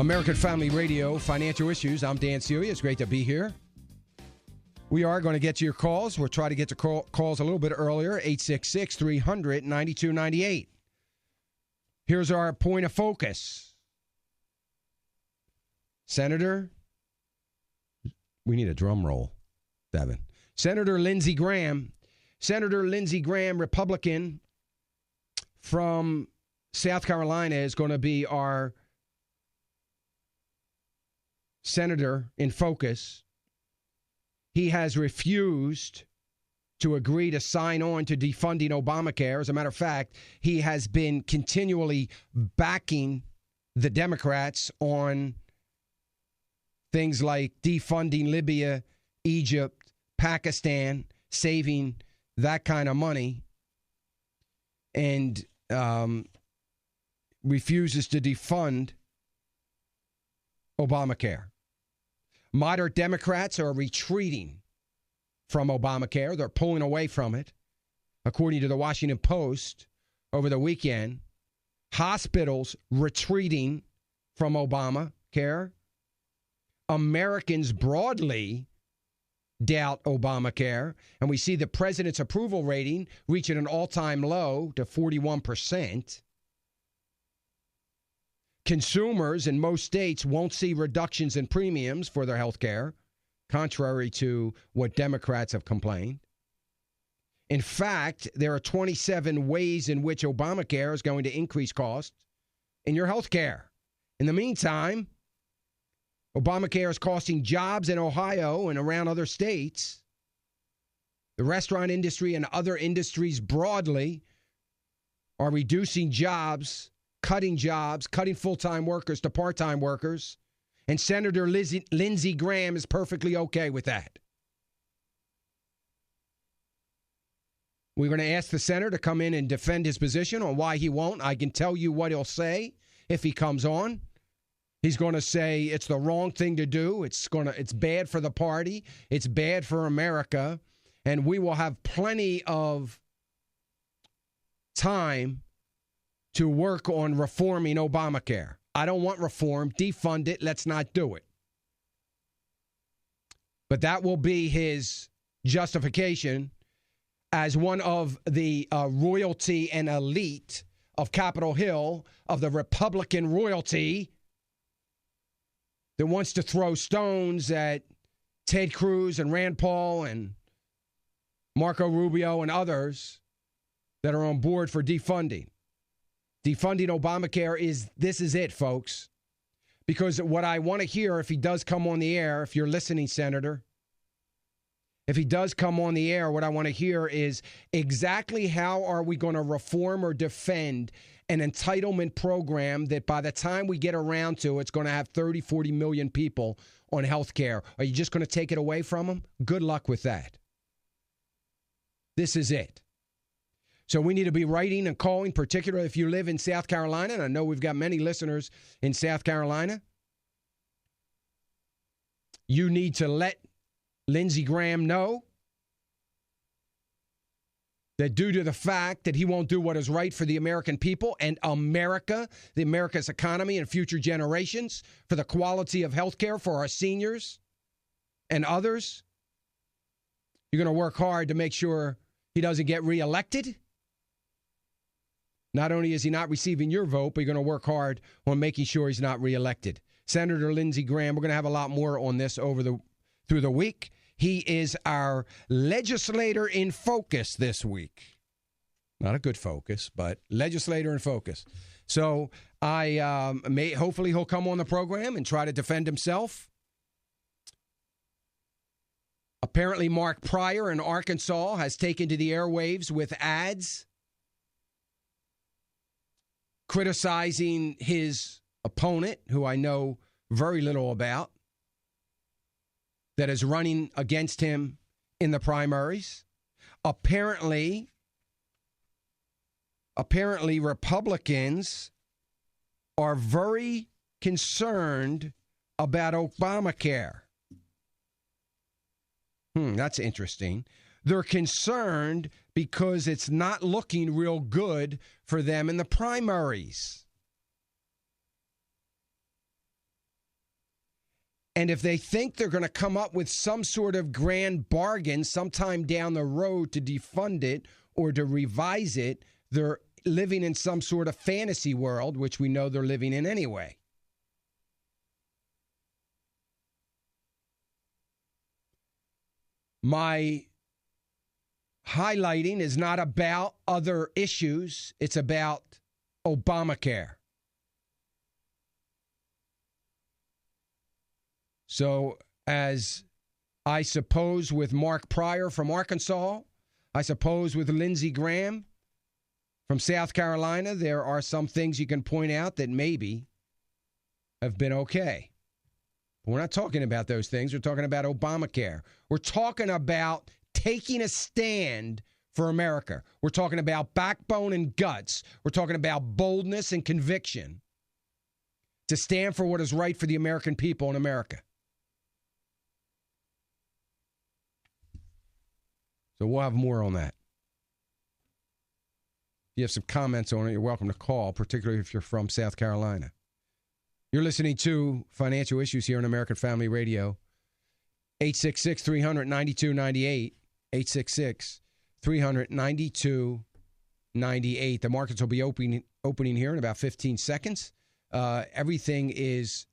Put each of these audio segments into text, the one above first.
American Family Radio, Financial Issues. I'm Dan Celia. It's great to be here. We are going to get to your calls. We'll try to get to calls a little bit earlier, 866-300-9298. Here's our point of focus. Senator, we need a drum roll, Devin. Senator Lindsey Graham, Republican from South Carolina, is going to be our senator in focus. He has refused to agree to sign on to defunding Obamacare. As a matter of fact, he has been continually backing the Democrats on things like defunding Libya, Egypt, Pakistan, saving that kind of money, and refuses to defund Obamacare. Moderate Democrats are retreating from Obamacare. They're pulling away from it. According to the Washington Post over the weekend, hospitals retreating from Obamacare. Americans broadly doubt Obamacare, and we see the president's approval rating reaching an all-time low to 41%. Consumers in most states won't see reductions in premiums for their health care, contrary to what Democrats have complained. In fact, there are 27 ways in which Obamacare is going to increase costs in your health care. In the meantime, Obamacare is costing jobs in Ohio and around other states. The restaurant industry and other industries broadly are reducing jobs, cutting full-time workers to part-time workers, and Senator Lindsey Graham is perfectly okay with that. We're going to ask the senator to come in and defend his position on why he won't. I can tell you what he'll say if he comes on. He's going to say it's the wrong thing to do. It's bad for the party. It's bad for America. And we will have plenty of time to work on reforming Obamacare. I don't want reform. Defund it. Let's not do it. But that will be his justification as one of the royalty and elite of Capitol Hill, of the Republican royalty that wants to throw stones at Ted Cruz and Rand Paul and Marco Rubio and others that are on board for defunding. Defunding Obamacare this is it, folks. Because what I want to hear, if he does come on the air, if you're listening, Senator, if he does come on the air, what I want to hear is exactly how are we going to reform or defend an entitlement program that by the time we get around to, it's going to have 30, 40 million people on health care. Are you just going to take it away from them? Good luck with that. This is it. So we need to be writing and calling, particularly if you live in South Carolina, and I know we've got many listeners in South Carolina. You need to let Lindsey Graham know that due to the fact that he won't do what is right for the American people and America, America's economy and future generations, for the quality of health care for our seniors and others, you're going to work hard to make sure he doesn't get reelected. Not only is he not receiving your vote, but you're going to work hard on making sure he's not reelected. Senator Lindsey Graham, we're going to have a lot more on this through the week. He is our legislator in focus this week. Not a good focus, but legislator in focus. So hopefully he'll come on the program and try to defend himself. Apparently Mark Pryor in Arkansas has taken to the airwaves with ads criticizing his opponent, who I know very little about, that is running against him in the primaries. Apparently Republicans are very concerned about Obamacare. That's interesting. They're concerned because it's not looking real good for them in the primaries. And if they think they're going to come up with some sort of grand bargain sometime down the road to defund it or to revise it, they're living in some sort of fantasy world, which we know they're living in anyway. My highlighting is not about other issues. It's about Obamacare. So, as I suppose with Mark Pryor from Arkansas, I suppose with Lindsey Graham from South Carolina, there are some things you can point out that maybe have been okay. But we're not talking about those things. We're talking about Obamacare. We're talking about taking a stand for America. We're talking about backbone and guts. We're talking about boldness and conviction to stand for what is right for the American people in America. So we'll have more on that. If you have some comments on it, you're welcome to call, particularly if you're from South Carolina. You're listening to Financial Issues here on American Family Radio. 866-300-9298. 866-300-9298. The markets will be opening here in about 15 seconds. Everything is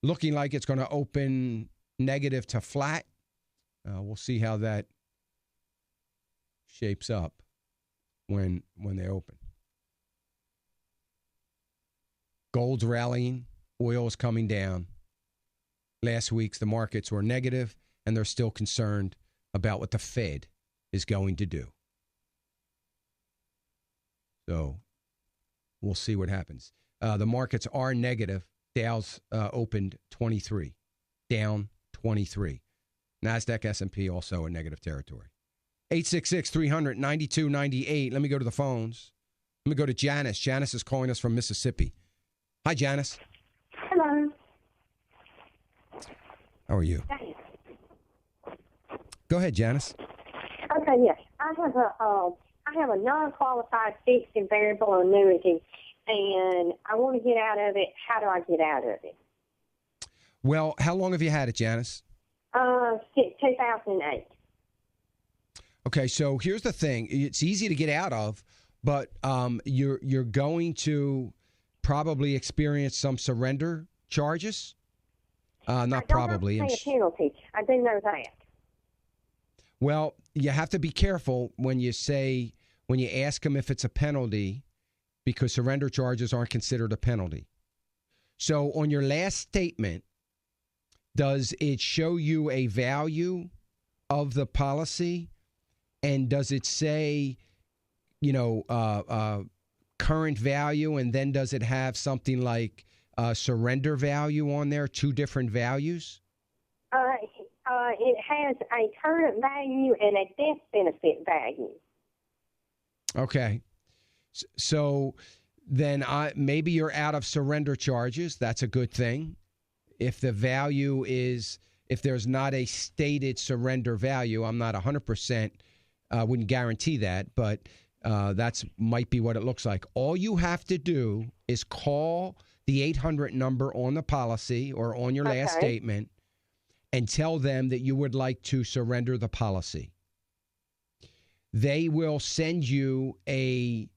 looking like it's going to open negative to flat. We'll see how that shapes up when they open. Gold's rallying. Oil is coming down. Last week's the markets were negative, and they're still concerned about what the Fed is going to do. So we'll see what happens. The markets are negative. Dow's opened 23, down 23. NASDAQ, S&P also in negative territory. 866-300-9298. Let me go to the phones. Let me go to Janice. Janice is calling us from Mississippi. Hi, Janice. Hello. How are you? Hey. Go ahead, Janice. Okay, yes. I have a non-qualified fixed and variable annuity, and I want to get out of it. How do I get out of it? Well, how long have you had it, Janice? Since 2008. Okay, so here's the thing. It's easy to get out of, but you're going to probably experience some surrender charges. Not probably. I don't have to pay a penalty. I do know that. Well, you have to be careful when you ask them if it's a penalty, because surrender charges aren't considered a penalty. So on your last statement, does it show you a value of the policy? And does it say, current value, and then does it have something like surrender value on there, two different values? It has a current value and a death benefit value. Okay. So then maybe you're out of surrender charges. That's a good thing. If the value is, if there's not a stated surrender value, I'm not 100%, wouldn't guarantee that, but that's might be what it looks like. All you have to do is call the 800 number on the policy or on your last statement and tell them that you would like to surrender the policy. They will send you a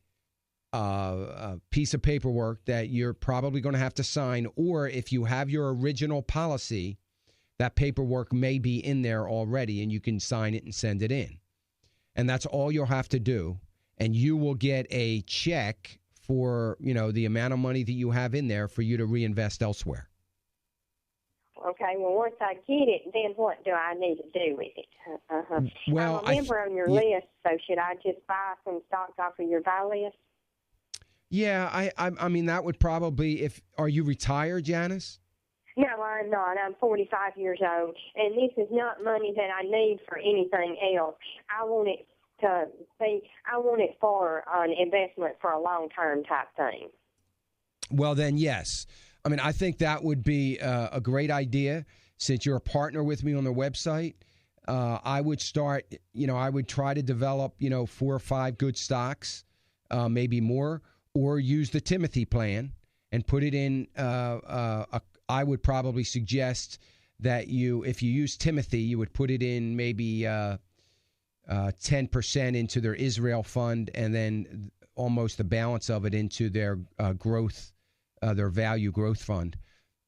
piece of paperwork that you're probably going to have to sign, or if you have your original policy, that paperwork may be in there already and you can sign it and send it in. And that's all you'll have to do. And you will get a check for, the amount of money that you have in there for you to reinvest elsewhere. Okay, well, once I get it, then what do I need to do with it? Well, I'm a member on your list, so should I just buy some stocks off of your buy list? Yeah, I mean, that would probably, are you retired, Janice? No, I'm not. I'm 45 years old, and this is not money that I need for anything else. I want it for an investment for a long-term type thing. Well, then, yes. I mean, I think that would be a great idea. Since you're a partner with me on the website, I would start, I would try to develop, 4 or 5 good stocks, maybe more, or use the Timothy plan and put it in. I would probably suggest that if you use Timothy, you would put it in maybe 10% into their Israel fund, and then almost the balance of it into their growth, their value growth fund,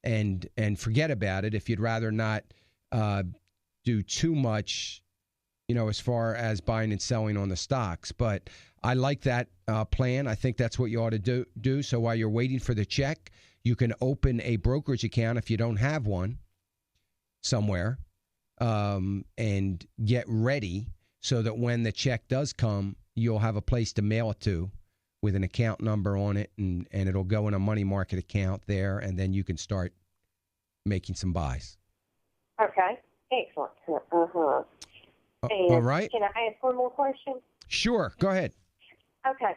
and forget about it if you'd rather not do too much, as far as buying and selling on the stocks. But I like that plan. I think that's what you ought to do. So while you're waiting for the check, you can open a brokerage account if you don't have one somewhere, and get ready so that when the check does come, you'll have a place to mail it to with an account number on it, and it'll go in a money market account there, and then you can start making some buys. Okay, excellent. Uh-huh. All right. Can I ask one more question? Sure, go ahead. Okay.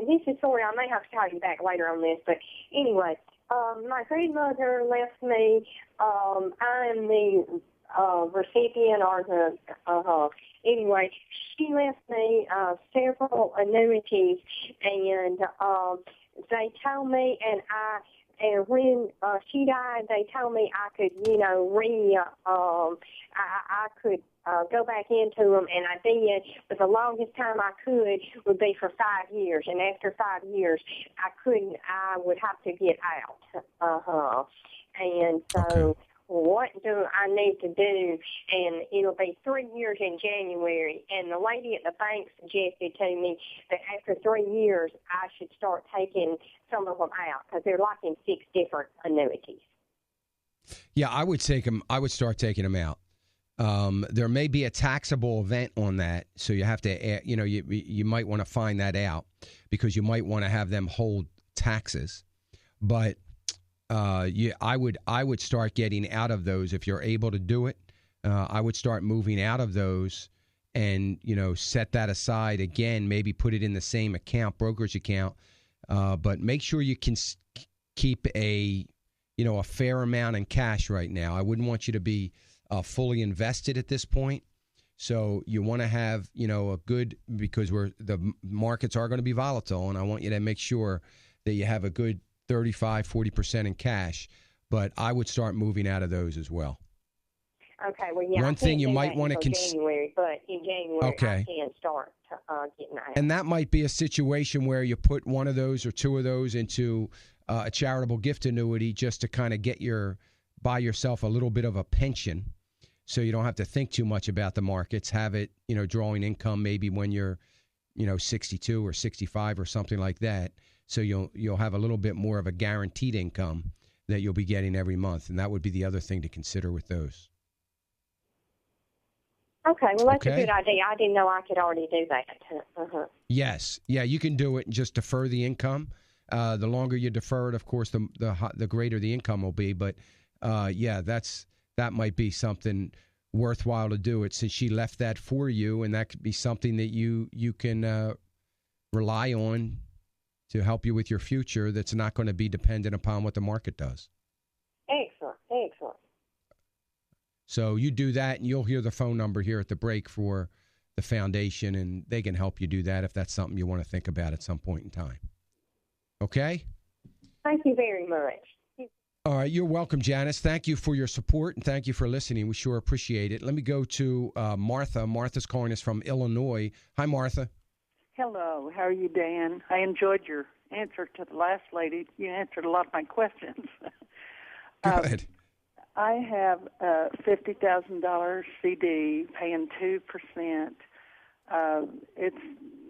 This is sorry, I may have to call you back later on this, but anyway, my grandmother left me. I'm the recipient or the anyway. She left me several annuities, and they told me, and when she died, they told me I could, I could go back into them, and I did. But the longest time I could would be for 5 years, and after 5 years, I couldn't. I would have to get out. And so. Okay. What do I need to do? And it'll be 3 years in January. And the lady at the bank suggested to me that after 3 years, I should start taking some of them out because they're like in 6 different annuities. Yeah, I would take them. I would start taking them out. There may be a taxable event on that, so you have to, you might want to find that out because you might want to have them hold taxes, but. I would start getting out of those if you're able to do it. I would start moving out of those and, set that aside again, maybe put it in the same account, brokerage account. But make sure you can keep a fair amount in cash right now. I wouldn't want you to be fully invested at this point. So you want to have, a good, because the markets are going to be volatile, and I want you to make sure that you have a good 35-40% in cash, but I would start moving out of those as well. Okay, well, yeah. One thing you might want to January, but in January I can start getting out. And that might be a situation where you put one of those or two of those into a charitable gift annuity just to kind of buy yourself a little bit of a pension, so you don't have to think too much about the markets. Have it, drawing income maybe when you're, 62 or 65 or something like that. So you'll have a little bit more of a guaranteed income that you'll be getting every month, and that would be the other thing to consider with those. Okay, well, that's a good idea. I didn't know I could already do that. Uh-huh. Yes, yeah, you can do it and just defer the income. The longer you defer it, of course, the greater the income will be. But that might be something worthwhile to do it, since she left that for you, and that could be something that you can rely on to help you with your future, that's not going to be dependent upon what the market does. Excellent. So you do that, and you'll hear the phone number here at the break for the foundation, and they can help you do that if that's something you want to think about at some point in time. Okay? Thank you very much. All right, you're welcome, Janice. Thank you for your support, and thank you for listening. We sure appreciate it. Let me go to Martha. Martha's calling us from Illinois. Hi, Martha. Hello. How are you, Dan? I enjoyed your answer to the last lady. You answered a lot of my questions. Good. I have a $50,000 CD paying 2%.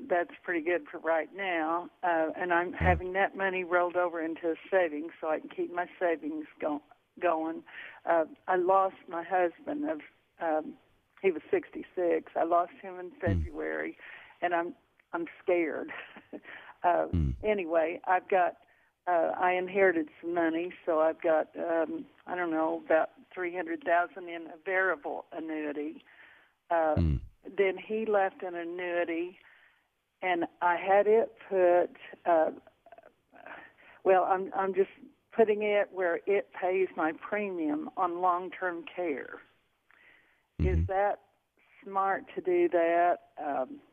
That's pretty good for right now, and I'm having that money rolled over into a savings so I can keep my savings going. I lost my husband. He was 66. I lost him in February, and I'm scared. Anyway, I've got. I inherited some money, so I've got about $300,000 in a variable annuity. Then he left an annuity, and I had it put. I'm just putting it where it pays my premium on long-term care. Is that smart to do that?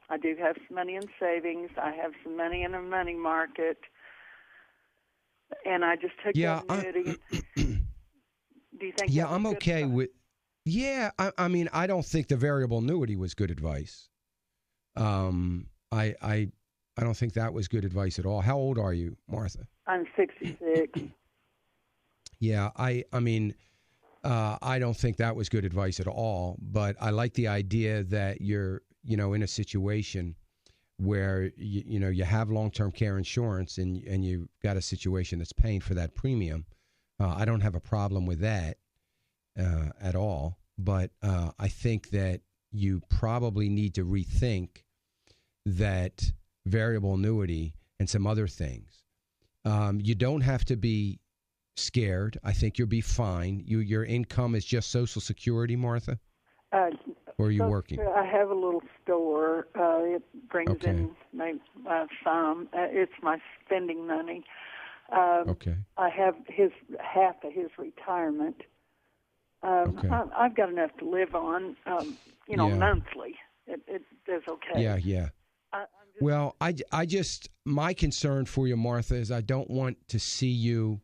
I do have some money in savings. I have some money in a money market. And I just took that annuity. Do you think? Yeah, that was I'm good okay advice? with. Yeah, I mean, I don't think the variable annuity was good advice. I don't think that was good advice at all. How old are you, Martha? I'm 66. Yeah, I mean, I don't think that was good advice at all. But I like the idea that you're, in a situation where you have long-term care insurance and you've got a situation that's paying for that premium. I don't have a problem with that at all. But I think that you probably need to rethink that variable annuity and some other things. You don't have to be scared. I think you'll be fine. Your income is just Social Security, Martha? Or are you working? I have a little store. It brings Okay. in some. It's my spending money. Okay. I have half of his retirement. Okay. I've got enough to live on, Yeah. monthly. It does okay. Yeah. Well, I just, my concern for you, Martha, is I don't want to see you,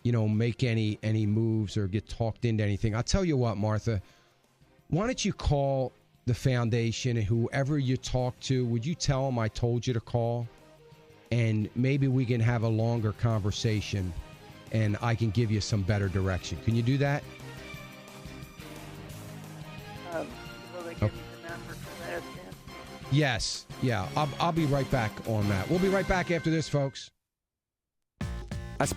make any moves or get talked into anything. I'll tell you what, Martha, why don't you call the foundation and whoever you talk to, would you tell them I told you to call? And maybe we can have a longer conversation and I can give you some better direction. Can you do that? Will they give me the number for that then? Yes. Yeah. I'll be right back on that. We'll be right back after this, folks.